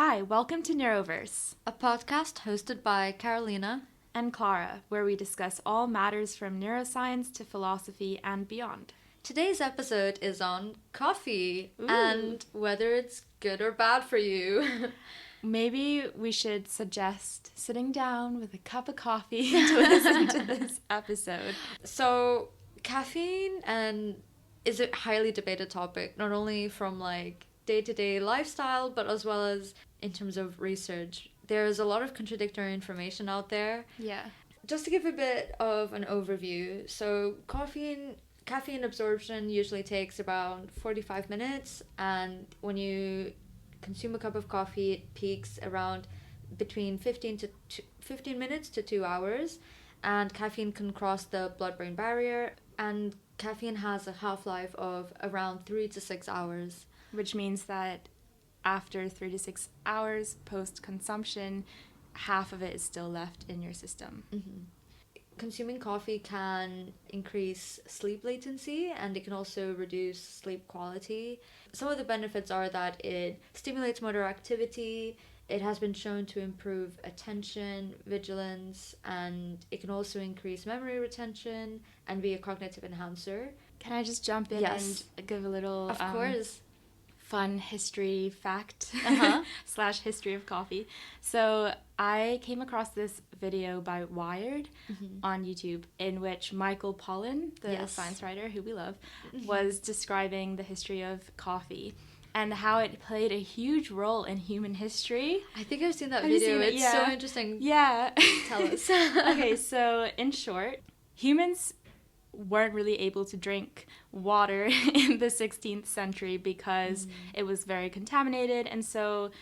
Hi, welcome to Neuroverse A podcast hosted by Carolina and Clara, where we discuss all matters from neuroscience to philosophy and beyond. Today's episode is on coffee Ooh. and whether it's good or bad for you. Maybe we should suggest sitting down with a cup of coffee to listen to this episode. So, caffeine is a highly debated topic, not only from day-to-day lifestyle, but as well as in terms of research. There's a lot of contradictory information out there. Yeah. Just to give a bit of an overview, so caffeine absorption usually takes about 45 minutes, and when you consume a cup of coffee, it peaks around between 15 minutes to 2 hours, and caffeine can cross the blood-brain barrier, and caffeine has a half-life of around 3 to 6 hours. Which means that after 3 to 6 hours post-consumption, half of it is still left in your system. Mm-hmm. Consuming coffee can increase sleep latency, and it can also reduce sleep quality. Some of the benefits are that it stimulates motor activity, it has been shown to improve attention, vigilance, and it can also increase memory retention and be a cognitive enhancer. Can I just jump in Yes. and give a little... Of course. Fun history fact Uh-huh. / history of coffee. So I came across this video by Wired on YouTube in which Michael Pollan, the science writer who we love, was describing the history of coffee and how it played a huge role in human history. I think I've seen that Have you video. seen it? It's Yeah. so interesting. Yeah. Tell us. Okay, so in short, humans weren't really able to drink water in the 16th century because it was very contaminated, and so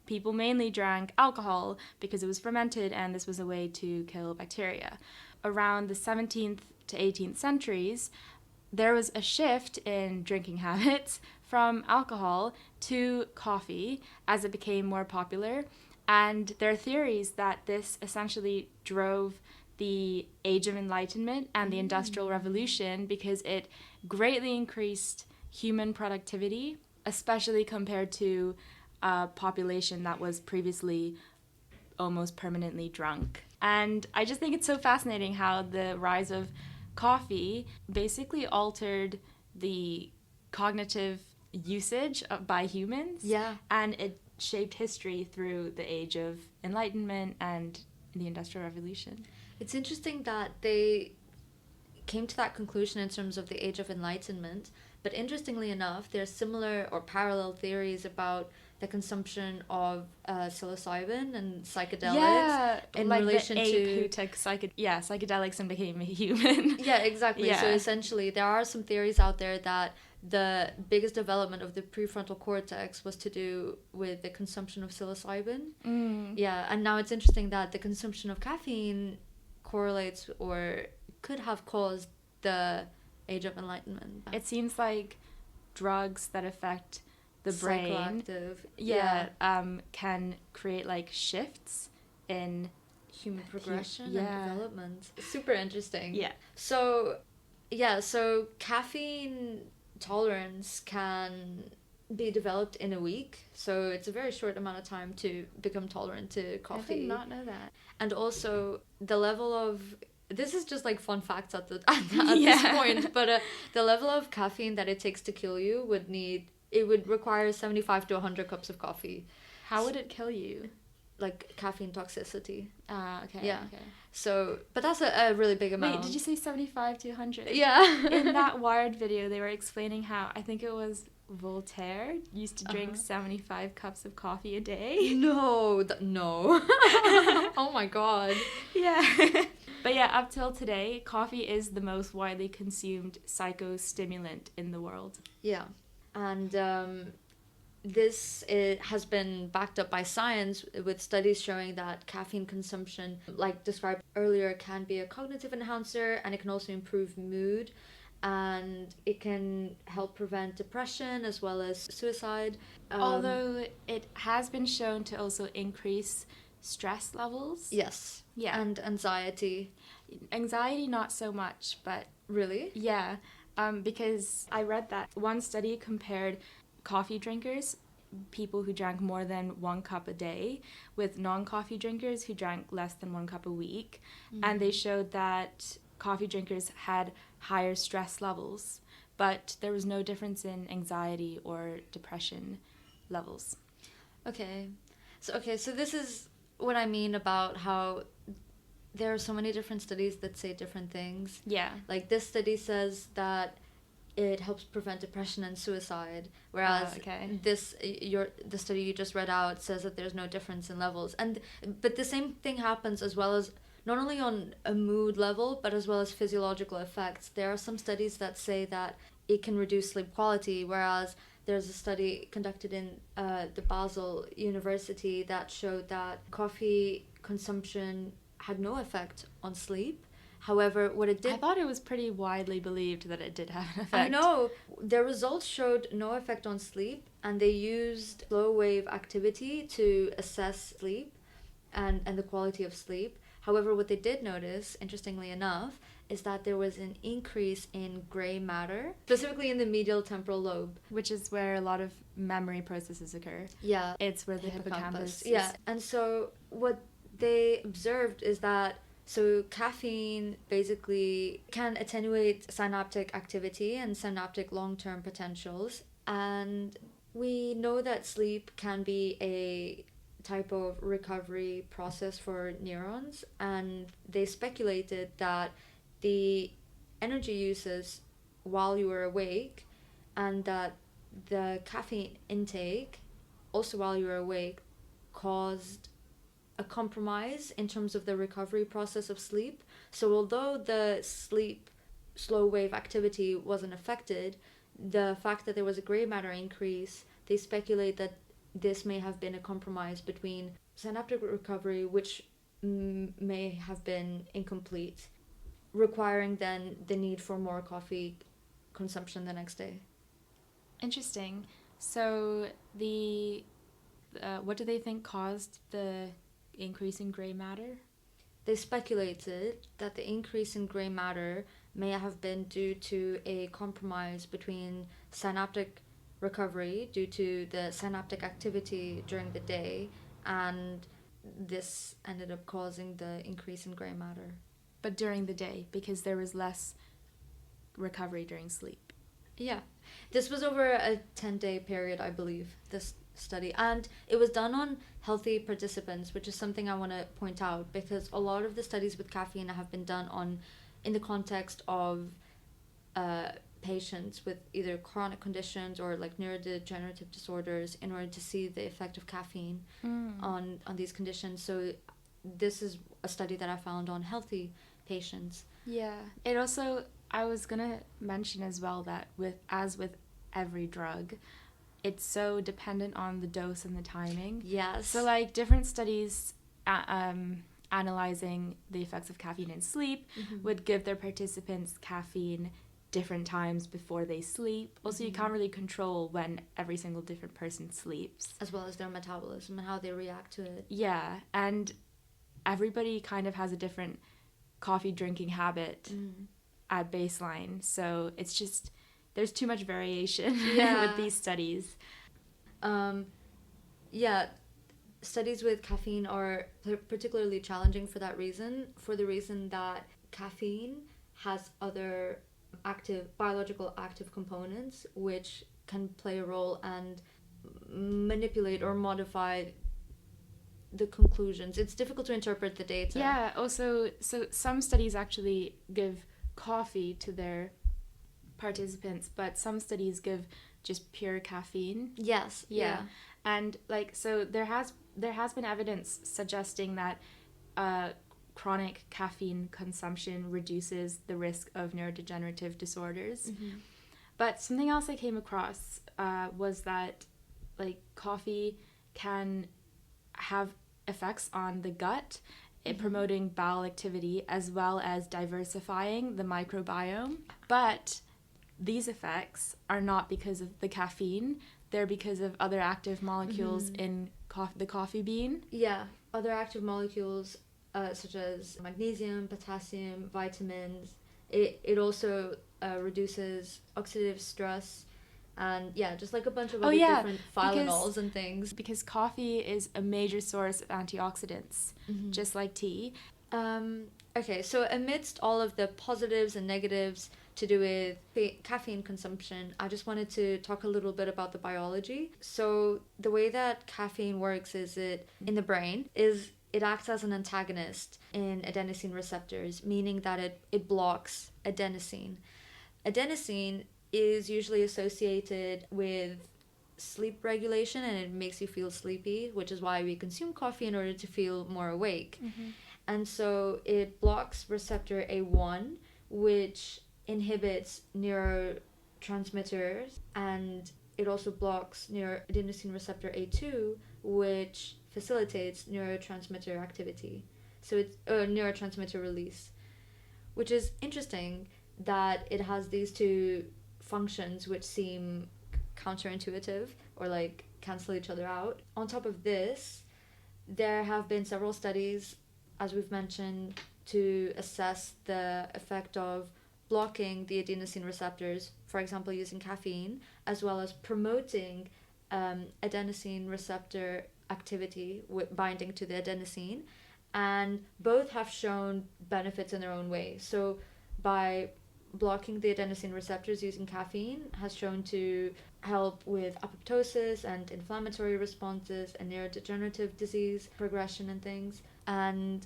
people mainly drank alcohol because it was fermented and this was a way to kill bacteria. Around the 17th to 18th centuries, there was a shift in drinking habits from alcohol to coffee as it became more popular, and there are theories that this essentially drove the Age of Enlightenment and the Industrial Revolution because it greatly increased human productivity, especially compared to a population that was previously almost permanently drunk. And I just think it's so fascinating how the rise of coffee basically altered the cognitive usage by humans. Yeah. And it shaped history through the Age of Enlightenment and the Industrial Revolution. It's interesting that they came to that conclusion in terms of the Age of Enlightenment, but interestingly enough, there's similar or parallel theories about the consumption of psilocybin and psychedelics in like relation the ape to who took psychedelics and became a human. Yeah, exactly. Yeah. So essentially, there are some theories out there that the biggest development of the prefrontal cortex was to do with the consumption of psilocybin. Yeah, and now it's interesting that the consumption of caffeine correlates or could have caused the Age of Enlightenment. It seems like drugs that affect the brain Psychoactive. can create like shifts in Human progression yeah. and development. Super interesting. Yeah. So caffeine tolerance can be developed in a week. So it's a very short amount of time to become tolerant to coffee. I did not know that. And also the level of, this is just like fun facts at this point, but the level of caffeine that it takes to kill you would require 75 to 100 cups of coffee. How would it kill you? Like caffeine toxicity. Okay. Yeah. Okay. So, but that's a really big amount. Wait, did you say 75 to 100? Yeah. In that Wired video, they were explaining how, I think it was Voltaire used to drink 75 cups of coffee a day. No. Oh my god. Yeah. But yeah, up till today, coffee is the most widely consumed psycho-stimulant in the world. Yeah. And has been backed up by science with studies showing that caffeine consumption, like described earlier, can be a cognitive enhancer, and it can also improve mood, and it can help prevent depression as well as suicide. Although it has been shown to also increase stress levels. Yes. Yeah. And anxiety. Anxiety, not so much, but... Really? Yeah. Because I read that one study compared coffee drinkers people who drank more than 1 cup a day with non-coffee drinkers who drank less than 1 cup a week. And they showed that coffee drinkers had higher stress levels, but there was no difference in anxiety or depression levels. Okay. So this is what I mean about how there are so many different studies that say different things. Yeah. Like this study says that it helps prevent depression and suicide, whereas the study you just read out says that there's no difference in levels. But the same thing happens as well as not only on a mood level, but as well as physiological effects. There are some studies that say that it can reduce sleep quality, whereas there's a study conducted in the Basel University that showed that coffee consumption had no effect on sleep. However, what it did... I thought it was pretty widely believed that it did have an effect. I know. Their results showed no effect on sleep, and they used slow wave activity to assess sleep and the quality of sleep. However, what they did notice, interestingly enough, is that there was an increase in gray matter, specifically in the medial temporal lobe. Which is where a lot of memory processes occur. Yeah. It's where the hippocampus is. Yeah. And so what they observed is that caffeine basically can attenuate synaptic activity and synaptic long-term potentials. And we know that sleep can be a type of recovery process for neurons, and they speculated that the energy uses while you were awake and that the caffeine intake also while you were awake caused a compromise in terms of the recovery process of sleep. So although the sleep slow wave activity wasn't affected, the fact that there was a gray matter increase, they speculate that this may have been a compromise between synaptic recovery, which may have been incomplete, requiring then the need for more coffee consumption the next day. Interesting. So what do they think caused the increase in gray matter? They speculated that the increase in gray matter may have been due to a compromise between synaptic recovery due to the synaptic activity during the day, and this ended up causing the increase in gray matter. But during the day, because there was less recovery during sleep. Yeah. This was over a 10-day period, I believe, this study, and it was done on healthy participants, which is something I want to point out, because a lot of the studies with caffeine have been done in the context of patients with either chronic conditions or like neurodegenerative disorders in order to see the effect of caffeine on these conditions. So this is a study that I found on healthy patients. Yeah. It also, I was gonna mention as well that with every drug, it's so dependent on the dose and the timing. Yes. So like different studies analyzing the effects of caffeine in sleep would give their participants caffeine different times before they sleep. Also, you can't really control when every single different person sleeps. As well as their metabolism and how they react to it. Yeah, and everybody kind of has a different coffee drinking habit at baseline. So it's just, there's too much variation with these studies. Studies with caffeine are particularly challenging for that reason, for the reason that caffeine has other biological active components which can play a role and manipulate or modify the conclusions. It's difficult to interpret the data. Yeah, also, so some studies actually give coffee to their participants, but some studies give just pure caffeine. Yes. Yeah. And like, so there has been evidence suggesting that chronic caffeine consumption reduces the risk of neurodegenerative disorders. But something else I came across was that like coffee can have effects on the gut, promoting bowel activity as well as diversifying the microbiome. But these effects are not because of the caffeine, they're because of other active molecules in the coffee bean. Yeah, other active molecules such as magnesium, potassium, vitamins. It also reduces oxidative stress and just like a bunch of Oh, other yeah, different phylanols and things. because coffee is a major source of antioxidants, just like tea. Okay, so amidst all of the positives and negatives to do with caffeine consumption, I just wanted to talk a little bit about the biology. So the way that caffeine works is in the brain it acts as an antagonist in adenosine receptors, meaning that it blocks adenosine. Adenosine is usually associated with sleep regulation, and it makes you feel sleepy, which is why we consume coffee in order to feel more awake. And so it blocks receptor A1, which inhibits neurotransmitters, and it also blocks adenosine receptor A2, which facilitates neurotransmitter activity. So it's neurotransmitter release, which is interesting that it has these two functions which seem counterintuitive or like cancel each other out. On top of this, there have been several studies, as we've mentioned, to assess the effect of blocking the adenosine receptors, for example using caffeine, as well as promoting adenosine receptor activity with binding to the adenosine, and both have shown benefits in their own way. So by blocking the adenosine receptors using caffeine has shown to help with apoptosis and inflammatory responses and neurodegenerative disease progression and things. And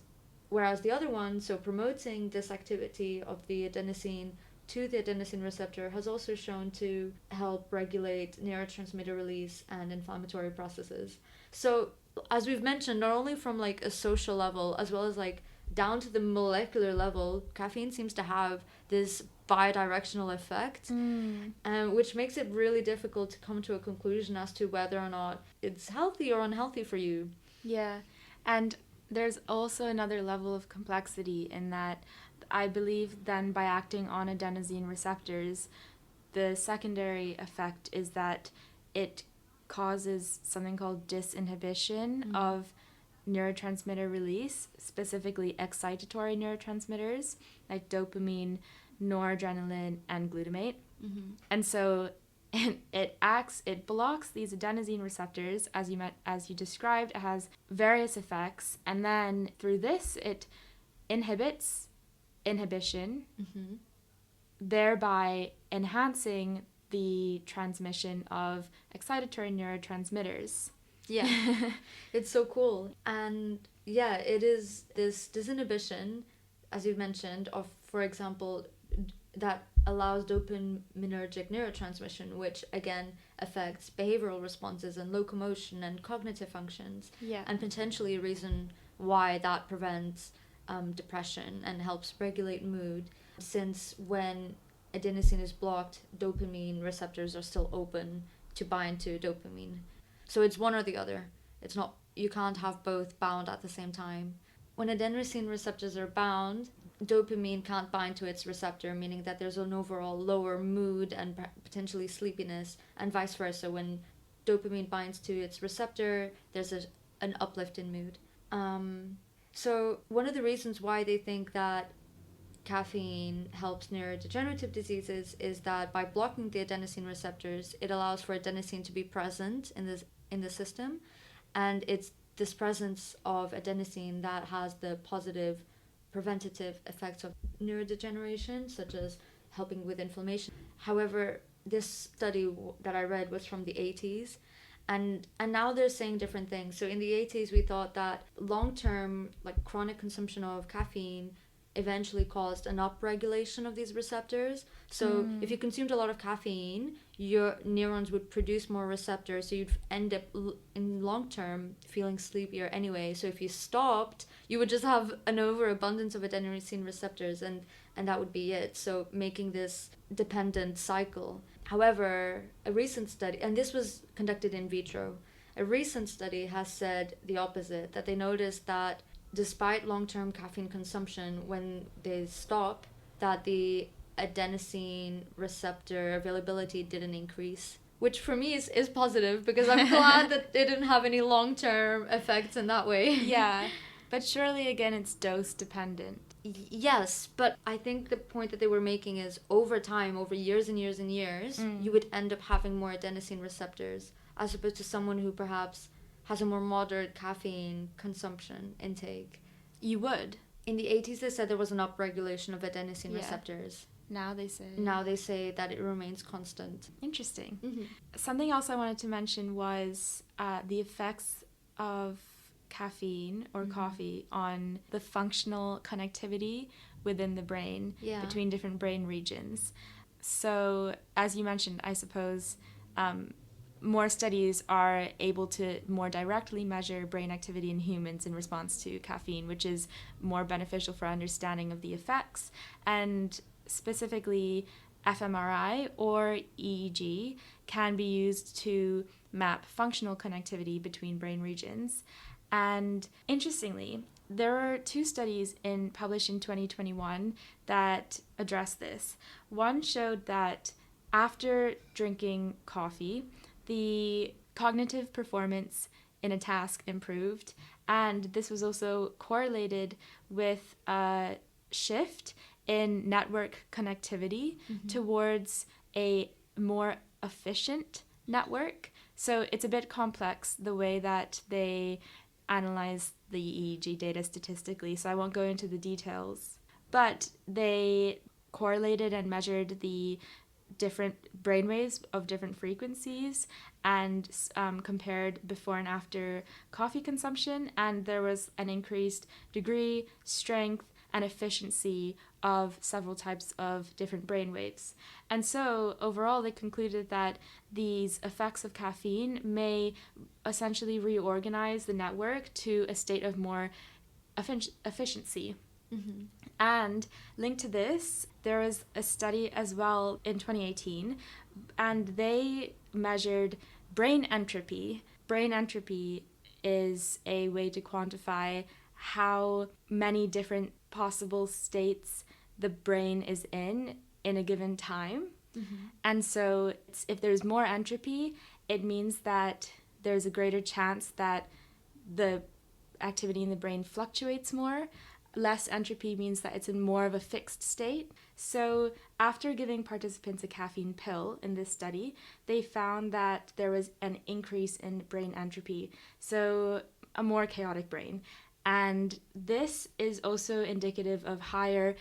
whereas the other one, so promoting this activity of the adenosine to the adenosine receptor, has also shown to help regulate neurotransmitter release and inflammatory processes. So as we've mentioned, not only from like a social level as well as like down to the molecular level, caffeine seems to have this bidirectional effect, which makes it really difficult to come to a conclusion as to whether or not it's healthy or unhealthy for you. Yeah, and there's also another level of complexity in that I believe then by acting on adenosine receptors, the secondary effect is that it causes something called disinhibition of neurotransmitter release, specifically excitatory neurotransmitters like dopamine, noradrenaline, and glutamate. And so it blocks these adenosine receptors, as you described. It has various effects, and then through this it inhibits inhibition, thereby enhancing the transmission of excitatory neurotransmitters. Yeah, it's so cool. And yeah, it is this disinhibition, as you mentioned, of, for example, that allows dopaminergic neurotransmission, which again affects behavioral responses and locomotion and cognitive functions, and potentially a reason why that prevents depression and helps regulate mood, since when adenosine is blocked, dopamine receptors are still open to bind to dopamine. So it's one or the other. It's not, you can't have both bound at the same time. When adenosine receptors are bound, dopamine can't bind to its receptor, meaning that there's an overall lower mood and potentially sleepiness, and vice versa. When dopamine binds to its receptor, there's an uplift in mood. So one of the reasons why they think that caffeine helps neurodegenerative diseases is that by blocking the adenosine receptors, it allows for adenosine to be present in the system, and it's this presence of adenosine that has the positive preventative effects of neurodegeneration, such as helping with inflammation. However, this study that I read was from the 80s, and now they're saying different things. So in the 80s, we thought that long-term, like chronic consumption of caffeine eventually caused an upregulation of these receptors. So if you consumed a lot of caffeine, your neurons would produce more receptors, so you'd end up in long term feeling sleepier anyway. So if you stopped, you would just have an overabundance of adenosine receptors, and that would be it, so making this dependent cycle. However, a recent study, and this was conducted in vitro, a recent study has said the opposite, that they noticed that despite long-term caffeine consumption, when they stop, that the adenosine receptor availability didn't increase, which for me is positive, because I'm glad that they didn't have any long-term effects in that way. Yeah, but surely again it's dose dependent. Yes, but I think the point that they were making is over time, over years and years and years, you would end up having more adenosine receptors as opposed to someone who perhaps has a more moderate caffeine consumption intake. You would. In the 80s, they said there was an upregulation of adenosine receptors. Now they say. Now they say that it remains constant. Interesting. Mm-hmm. Something else I wanted to mention was the effects of caffeine or coffee on the functional connectivity within the brain between different brain regions. So, as you mentioned, I suppose more studies are able to more directly measure brain activity in humans in response to caffeine, which is more beneficial for understanding of the effects. And specifically, fMRI or EEG can be used to map functional connectivity between brain regions. And interestingly, there are 2 studies published in 2021 that address this. One showed that after drinking coffee, the cognitive performance in a task improved, and this was also correlated with a shift in network connectivity towards a more efficient network. So it's a bit complex the way that they analyze the EEG data statistically, so I won't go into the details. But they correlated and measured the different brainwaves of different frequencies and compared before and after coffee consumption, and there was an increased degree, strength, and efficiency of several types of different brainwaves. And so overall they concluded that these effects of caffeine may essentially reorganize the network to a state of more efficiency. Mm-hmm. And linked to this, there was a study as well in 2018, and they measured brain entropy. Brain entropy is a way to quantify how many different possible states the brain is in a given time. Mm-hmm. And so if there's more entropy, it means that there's a greater chance that the activity in the brain fluctuates more. Less entropy means that it's in more of a fixed state. So after giving participants a caffeine pill in this study, they found that there was an increase in brain entropy, so a more chaotic brain. And this is also indicative of higher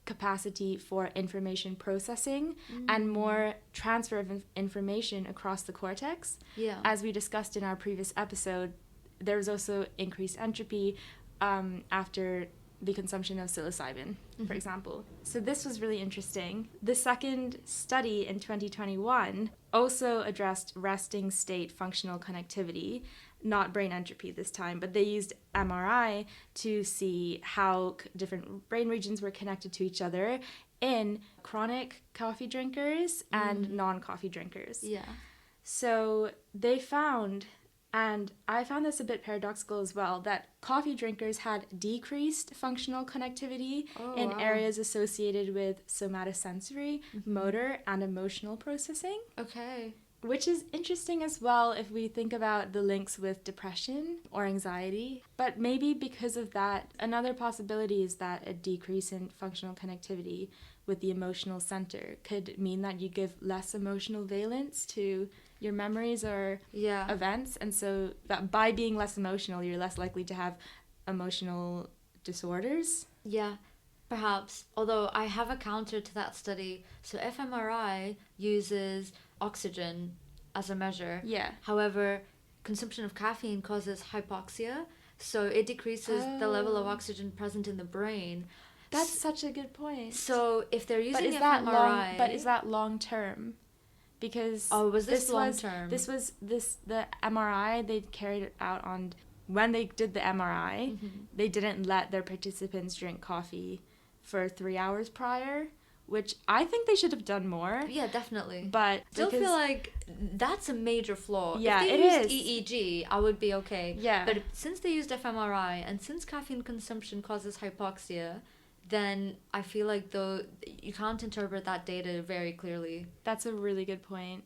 capacity for information processing and more transfer of information across the cortex. Yeah. As we discussed in our previous episode, there was also increased entropy after the consumption of psilocybin, for example. So this was really interesting. The second study in 2021 also addressed resting state functional connectivity, not brain entropy this time, but they used MRI to see how different brain regions were connected to each other in chronic coffee drinkers and non-coffee drinkers. Yeah. So they found, and I found this a bit paradoxical as well, that coffee drinkers had decreased functional connectivity in areas associated with somatosensory, motor, and emotional processing. Okay. Which is interesting as well if we think about the links with depression or anxiety. But maybe because of that, another possibility is that a decrease in functional connectivity with the emotional center could mean that you give less emotional valence to your memories or events. And so that by being less emotional, you're less likely to have emotional disorders. Yeah, perhaps. Although I have a counter to that study. So fMRI uses oxygen as a measure. Yeah. However, consumption of caffeine causes hypoxia, so it decreases the level of oxygen present in the brain. That's such a good point. So if they're using fMRI... But is that long term? Because was this long term? The MRI they carried it out on, when they did the MRI, they didn't let their participants drink coffee for 3 hours prior, which I think they should have done more. Yeah, definitely. But still feel like that's a major flaw. Yeah, if they used EEG, I would be okay. Yeah. But since they used fMRI and since caffeine consumption causes hypoxia, then I feel like you can't interpret that data very clearly. That's a really good point.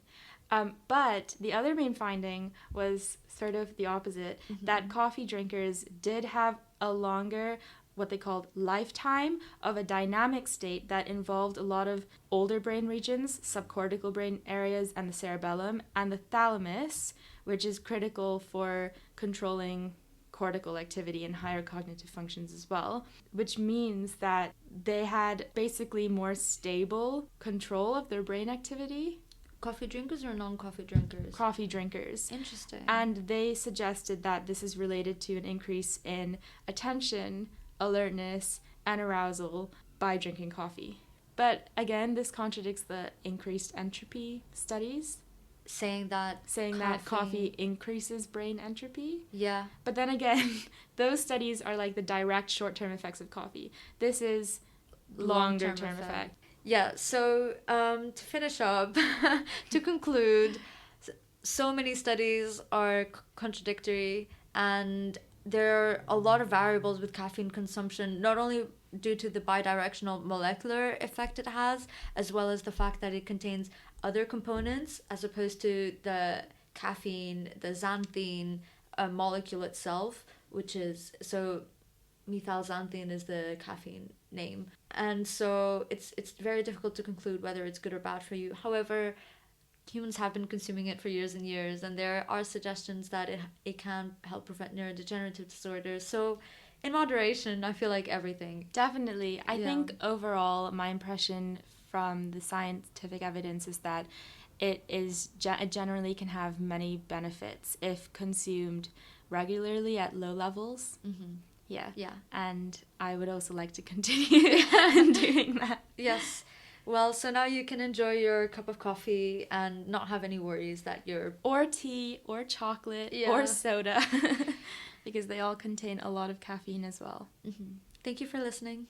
But the other main finding was sort of the opposite, that coffee drinkers did have a longer what they called lifetime of a dynamic state that involved a lot of older brain regions, subcortical brain areas, and the cerebellum, and the thalamus, which is critical for controlling cortical activity and higher cognitive functions as well, which means that they had basically more stable control of their brain activity. Coffee drinkers or non-coffee drinkers? Coffee drinkers. Interesting. And they suggested that this is related to an increase in attention, alertness, and arousal by drinking coffee. But again, this contradicts the increased entropy studies. Saying that coffee increases brain entropy. Yeah. But then again, those studies are like the direct short-term effects of coffee. This is longer-term effect. Yeah, so to finish up, to conclude, so many studies are contradictory, and there are a lot of variables with caffeine consumption, not only due to the bidirectional molecular effect it has, as well as the fact that it contains other components as opposed to the caffeine, the xanthine molecule itself, which is, so methylxanthine is the caffeine name. And so it's very difficult to conclude whether it's good or bad for you. However, humans have been consuming it for years and years, and there are suggestions that it can help prevent neurodegenerative disorders. So in moderation, I feel like everything. Definitely. I think overall, my impression from the scientific evidence is that it generally can have many benefits if consumed regularly at low levels. Mm-hmm. Yeah. And I would also like to continue doing that. Yes. Well, so now you can enjoy your cup of coffee and not have any worries that you're... Or tea, or chocolate, or soda. Because they all contain a lot of caffeine as well. Mm-hmm. Thank you for listening.